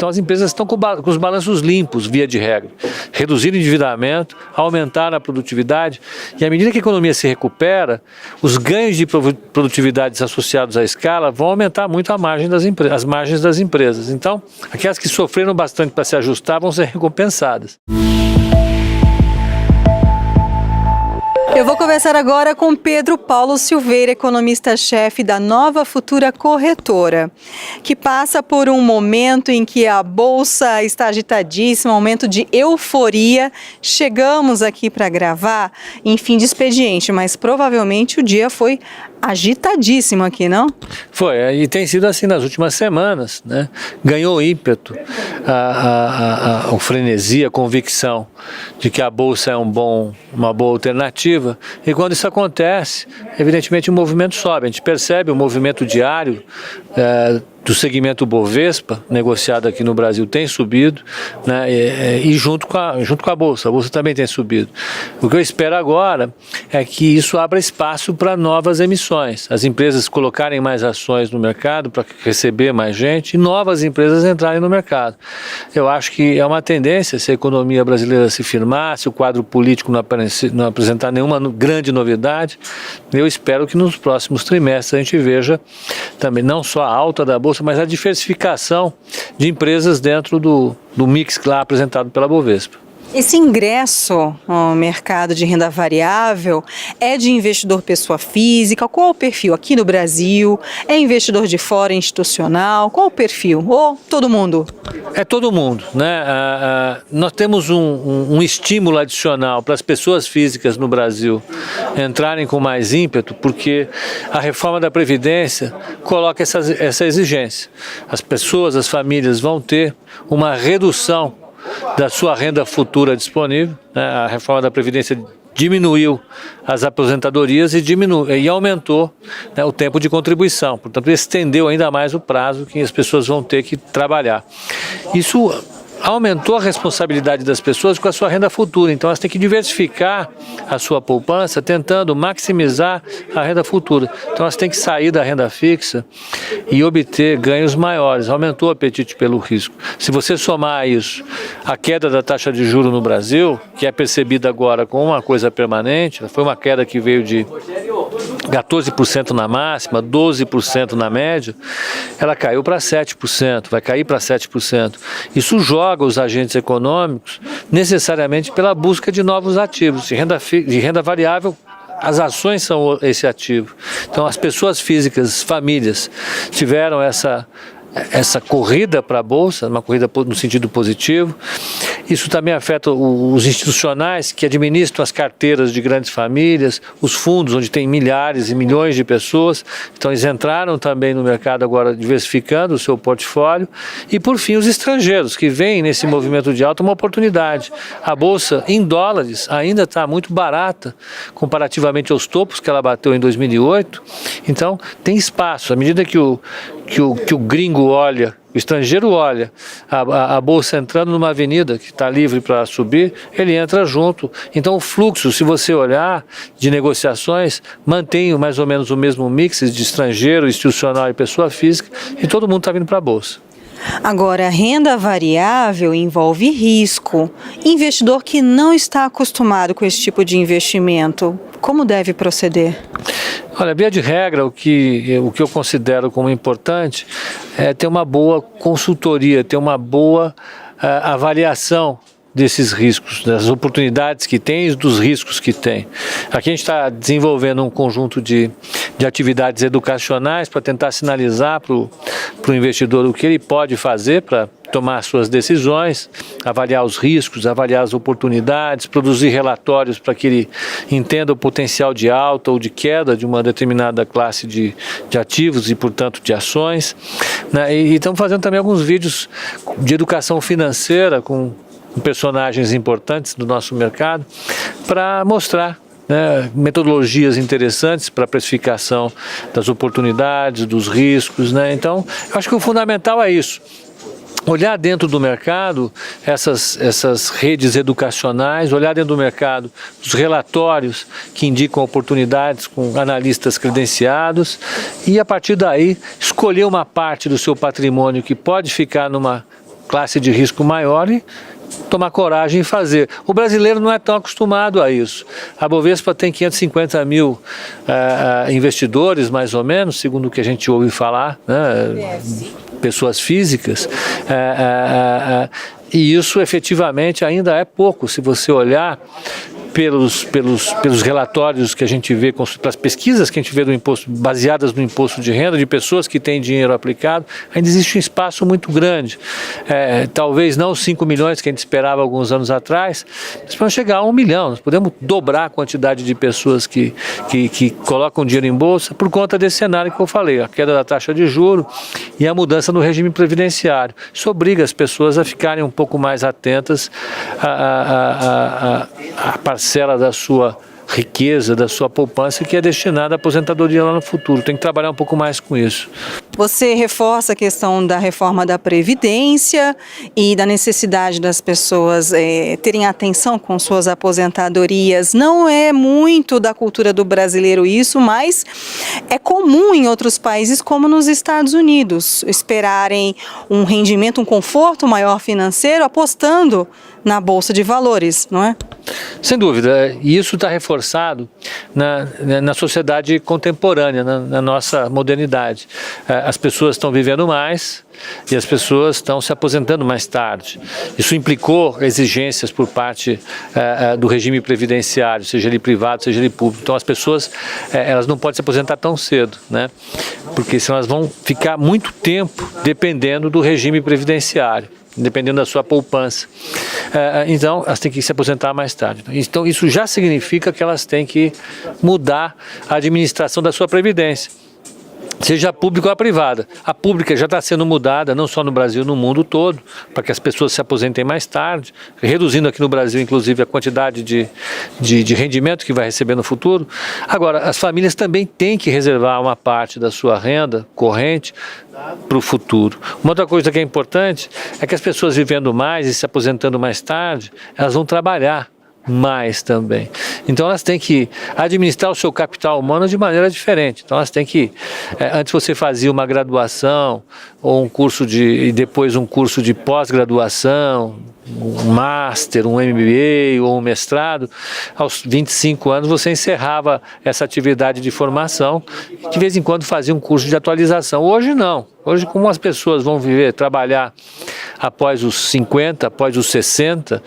Então as empresas estão com os balanços limpos, via de regra. Reduzir o endividamento, aumentar a produtividade, e à medida que a economia se recupera, os ganhos de produtividade associados à escala vão aumentar muito as margens das empresas. Então, aquelas que sofreram bastante para se ajustar vão ser recompensadas. Eu vou conversar agora com Pedro Paulo Silveira, economista-chefe da Nova Futura Corretora, que passa por um momento em que a Bolsa está agitadíssima, um momento de euforia. Chegamos aqui para gravar em fim de expediente, mas provavelmente o dia foi agitadíssimo aqui, não? Foi, e tem sido assim nas últimas semanas, né? Ganhou ímpeto a frenesi, a convicção de que a Bolsa é uma boa alternativa, e quando isso acontece, evidentemente o movimento sobe. A gente percebe o movimento diário do segmento Bovespa, negociado aqui no Brasil, tem subido, né, e junto com a Bolsa também tem subido. O que eu espero agora é que isso abra espaço para novas emissões, as empresas colocarem mais ações no mercado para receber mais gente e novas empresas entrarem no mercado. Eu acho que é uma tendência, se a economia brasileira se firmar, se o quadro político não apresentar nenhuma grande novidade, eu espero que nos próximos trimestres a gente veja também não só a alta da Bolsa, mas a diversificação de empresas dentro do mix lá apresentado pela Bovespa. Esse ingresso ao mercado de renda variável é de investidor pessoa física? Qual o perfil aqui no Brasil? É investidor de fora, institucional? Qual o perfil? Ou todo mundo? É todo mundo, né? Nós temos um estímulo adicional para as pessoas físicas no Brasil entrarem com mais ímpeto, porque a reforma da Previdência coloca essa exigência. As pessoas, as famílias vão ter uma redução da sua renda futura disponível, né? A reforma da Previdência diminuiu as aposentadorias e aumentou, né, o tempo de contribuição. Portanto, estendeu ainda mais o prazo que as pessoas vão ter que trabalhar. Isso aumentou a responsabilidade das pessoas com a sua renda futura. Então, elas têm que diversificar a sua poupança, tentando maximizar a renda futura. Então, elas têm que sair da renda fixa e obter ganhos maiores. Aumentou o apetite pelo risco. Se você somar a isso a queda da taxa de juros no Brasil, que é percebida agora como uma coisa permanente, foi uma queda que veio de 14% na máxima, 12% na média, ela caiu para 7%, vai cair para 7%. Isso joga os agentes econômicos necessariamente pela busca de novos ativos, de renda variável. As ações são esse ativo. Então, as pessoas físicas, famílias, tiveram essa corrida para a Bolsa, uma corrida no sentido positivo. Isso também afeta os institucionais que administram as carteiras de grandes famílias, os fundos onde tem milhares e milhões de pessoas. Então eles entraram também no mercado agora diversificando o seu portfólio. E por fim os estrangeiros que veem nesse movimento de alta uma oportunidade. A Bolsa em dólares ainda está muito barata comparativamente aos topos que ela bateu em 2008. Então tem espaço. À medida que o gringo olha, o estrangeiro olha a Bolsa entrando numa avenida que está livre para subir, ele entra junto. Então o fluxo, se você olhar, de negociações, mantém mais ou menos o mesmo mix de estrangeiro, institucional e pessoa física, e todo mundo está vindo para a Bolsa. Agora, renda variável envolve risco. Investidor que não está acostumado com esse tipo de investimento, como deve proceder? Olha, via de regra, o que eu considero como importante é ter uma boa consultoria, ter uma boa avaliação desses riscos, das oportunidades que tem e dos riscos que tem. Aqui a gente está desenvolvendo um conjunto de atividades educacionais para tentar sinalizar para o investidor o que ele pode fazer para tomar suas decisões, avaliar os riscos, avaliar as oportunidades, produzir relatórios para que ele entenda o potencial de alta ou de queda de uma determinada classe de ativos e, portanto, de ações, né? E estamos fazendo também alguns vídeos de educação financeira com personagens importantes do nosso mercado para mostrar, né, metodologias interessantes para a precificação das oportunidades, dos riscos, né? Então, eu acho que o fundamental é isso. Olhar dentro do mercado essas redes educacionais, olhar dentro do mercado os relatórios que indicam oportunidades com analistas credenciados e, a partir daí, escolher uma parte do seu patrimônio que pode ficar numa classe de risco maior e tomar coragem e fazer. O brasileiro não é tão acostumado a isso. A Bovespa tem 550 mil investidores, mais ou menos, segundo o que a gente ouve falar, né? Pessoas físicas, e isso efetivamente ainda é pouco, se você olhar pelos relatórios que a gente vê, pelas pesquisas que a gente vê do imposto, baseadas no imposto de renda, de pessoas que têm dinheiro aplicado, ainda existe um espaço muito grande. Talvez não os 5 milhões que a gente esperava alguns anos atrás, mas vamos chegar a 1 milhão. Nós podemos dobrar a quantidade de pessoas que colocam dinheiro em bolsa por conta desse cenário que eu falei, a queda da taxa de juros e a mudança no regime previdenciário. Isso obriga as pessoas a ficarem um pouco mais atentas a parcela da sua riqueza, da sua poupança, que é destinada à aposentadoria lá no futuro. Tem que trabalhar um pouco mais com isso. Você reforça a questão da reforma da Previdência e da necessidade das pessoas terem atenção com suas aposentadorias. Não é muito da cultura do brasileiro isso, mas é comum em outros países, como nos Estados Unidos, esperarem um rendimento, um conforto maior financeiro, apostando na Bolsa de Valores, não é? Sem dúvida, e isso está reforçado na sociedade contemporânea, na nossa modernidade. As pessoas estão vivendo mais e as pessoas estão se aposentando mais tarde. Isso implicou exigências por parte do regime previdenciário, seja ele privado, seja ele público. Então as pessoas elas não podem se aposentar tão cedo, né? Porque senão elas vão ficar muito tempo dependendo do regime previdenciário, dependendo da sua poupança. Então, elas têm que se aposentar mais tarde. Então, isso já significa que elas têm que mudar a administração da sua previdência, seja a pública ou a privada. A pública já está sendo mudada, não só no Brasil, no mundo todo, para que as pessoas se aposentem mais tarde, reduzindo aqui no Brasil, inclusive, a quantidade de rendimento que vai receber no futuro. Agora, as famílias também têm que reservar uma parte da sua renda corrente para o futuro. Uma outra coisa que é importante é que as pessoas vivendo mais e se aposentando mais tarde, elas vão trabalhar mais também. Então elas têm que administrar o seu capital humano de maneira diferente. Então elas têm que, antes você fazia uma graduação ou um curso e depois um curso de pós-graduação, um master, um MBA ou um mestrado, aos 25 anos você encerrava essa atividade de formação e de vez em quando fazia um curso de atualização. Hoje não. Hoje, como as pessoas vão trabalhar após os 50, após os 60,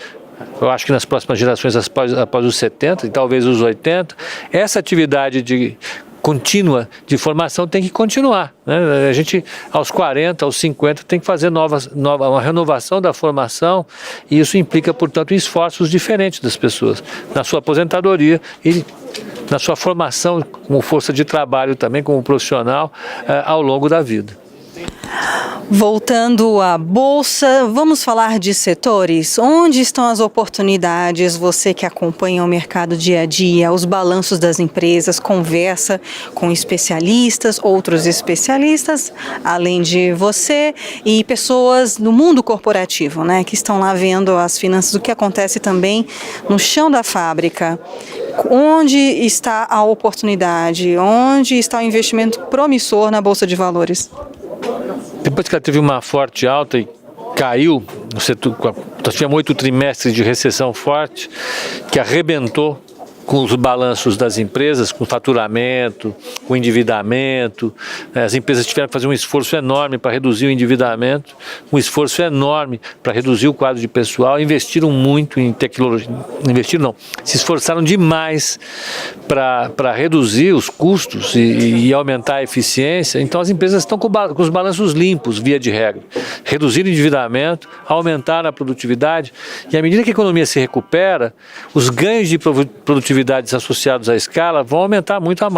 eu acho que nas próximas gerações após os 70 e talvez os 80, essa atividade contínua de formação tem que continuar, né? A gente aos 40, aos 50 tem que fazer uma renovação da formação e isso implica, portanto, esforços diferentes das pessoas na sua aposentadoria e na sua formação como força de trabalho também, como profissional ao longo da vida. Voltando à Bolsa, vamos falar de setores. Onde estão as oportunidades? Você que acompanha o mercado dia a dia, os balanços das empresas, conversa com especialistas, outros especialistas, além de você e pessoas no mundo corporativo, né, que estão lá vendo as finanças, o que acontece também no chão da fábrica. Onde está a oportunidade? Onde está o investimento promissor na Bolsa de Valores? Depois que ela teve uma forte alta e caiu, no setor, nós tivemos 8 trimestres de recessão forte, que arrebentou com os balanços das empresas, com faturamento, com endividamento. As empresas tiveram que fazer um esforço enorme para reduzir o endividamento, um esforço enorme para reduzir o quadro de pessoal, investiram muito em tecnologia, se esforçaram demais para reduzir os custos e aumentar a eficiência. Então as empresas estão com os balanços limpos, via de regra. Reduziram o endividamento, aumentaram a produtividade e à medida que a economia se recupera, os ganhos de produtividade associados à escala vão aumentar muito as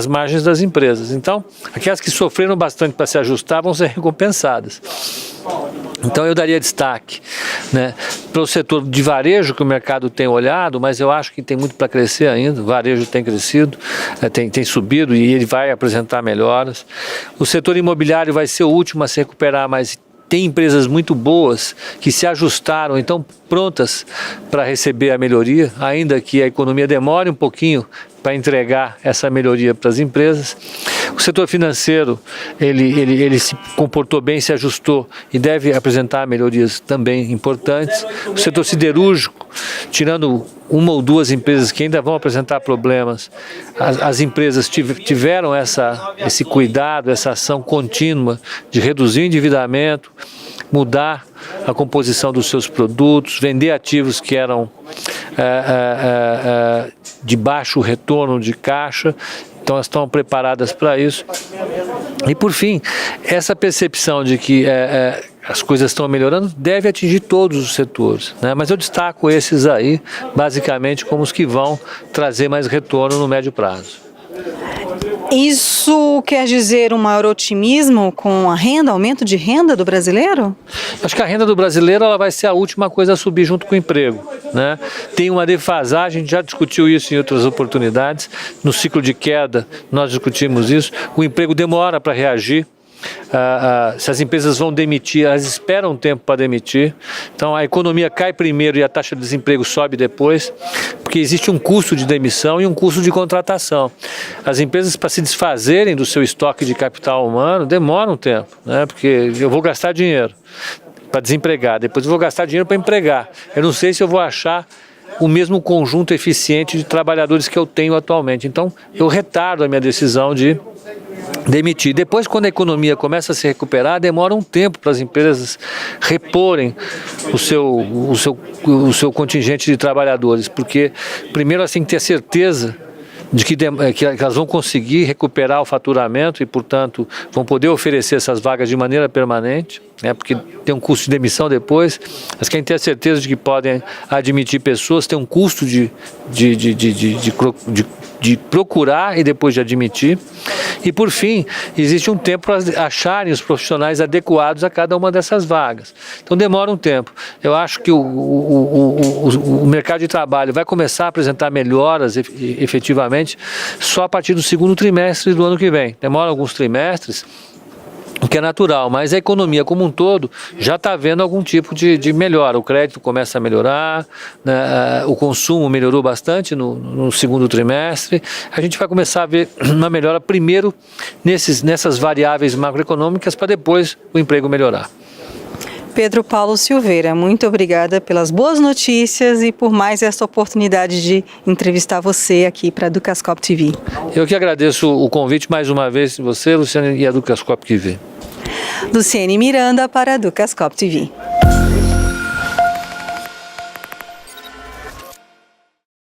margens das empresas. Então, aquelas que sofreram bastante para se ajustar vão ser recompensadas. Então, eu daria destaque, né, para o setor de varejo que o mercado tem olhado, mas eu acho que tem muito para crescer ainda. O varejo tem crescido, tem subido e ele vai apresentar melhoras. O setor imobiliário vai ser o último a se recuperar, mas tem empresas muito boas que se ajustaram, então prontas para receber a melhoria, ainda que a economia demore um pouquinho para entregar essa melhoria para as empresas. O setor financeiro, ele se comportou bem, se ajustou e deve apresentar melhorias também importantes. O setor siderúrgico, tirando uma ou duas empresas que ainda vão apresentar problemas, as empresas tiveram esse cuidado, essa ação contínua de reduzir o endividamento, mudar a composição dos seus produtos, vender ativos que eram de baixo retorno de caixa. Então elas estão preparadas para isso. E por fim, essa percepção de que as coisas estão melhorando deve atingir todos os setores, né? Mas eu destaco esses aí, basicamente, como os que vão trazer mais retorno no médio prazo. Isso quer dizer um maior otimismo com a renda, aumento de renda do brasileiro? Acho que a renda do brasileiro ela vai ser a última coisa a subir junto com o emprego, né? Tem uma defasagem, a gente já discutiu isso em outras oportunidades. No ciclo de queda, nós discutimos isso. O emprego demora para reagir. Se as empresas vão demitir, elas esperam um tempo para demitir. Então a economia cai primeiro e a taxa de desemprego sobe depois, porque existe um custo de demissão e um custo de contratação. As empresas, para se desfazerem do seu estoque de capital humano, demoram um tempo, né? Porque eu vou gastar dinheiro para desempregar, depois eu vou gastar dinheiro para empregar. Eu não sei se eu vou achar o mesmo conjunto eficiente de trabalhadores que eu tenho atualmente. Então eu retardo a minha decisão de demitir. Depois, quando a economia começa a se recuperar, demora um tempo para as empresas reporem o seu contingente de trabalhadores, porque primeiro elas têm que ter certeza de que elas vão conseguir recuperar o faturamento e, portanto, vão poder oferecer essas vagas de maneira permanente, né, porque tem um custo de demissão depois. Elas querem ter a certeza de que podem admitir pessoas, tem um custo de procurar e depois de admitir. E, por fim, existe um tempo para acharem os profissionais adequados a cada uma dessas vagas. Então, demora um tempo. Eu acho que o mercado de trabalho vai começar a apresentar melhoras efetivamente só a partir do segundo trimestre do ano que vem. Demora alguns trimestres, o que é natural, mas a economia como um todo já está vendo algum tipo de melhora. O crédito começa a melhorar, né? O consumo melhorou bastante no segundo trimestre. A gente vai começar a ver uma melhora primeiro nessas variáveis macroeconômicas para depois o emprego melhorar. Pedro Paulo Silveira, muito obrigada pelas boas notícias e por mais esta oportunidade de entrevistar você aqui para a Educascope TV. Eu que agradeço o convite mais uma vez de você, Luciane, e a Educascope TV. Luciane Miranda para a Educascope TV.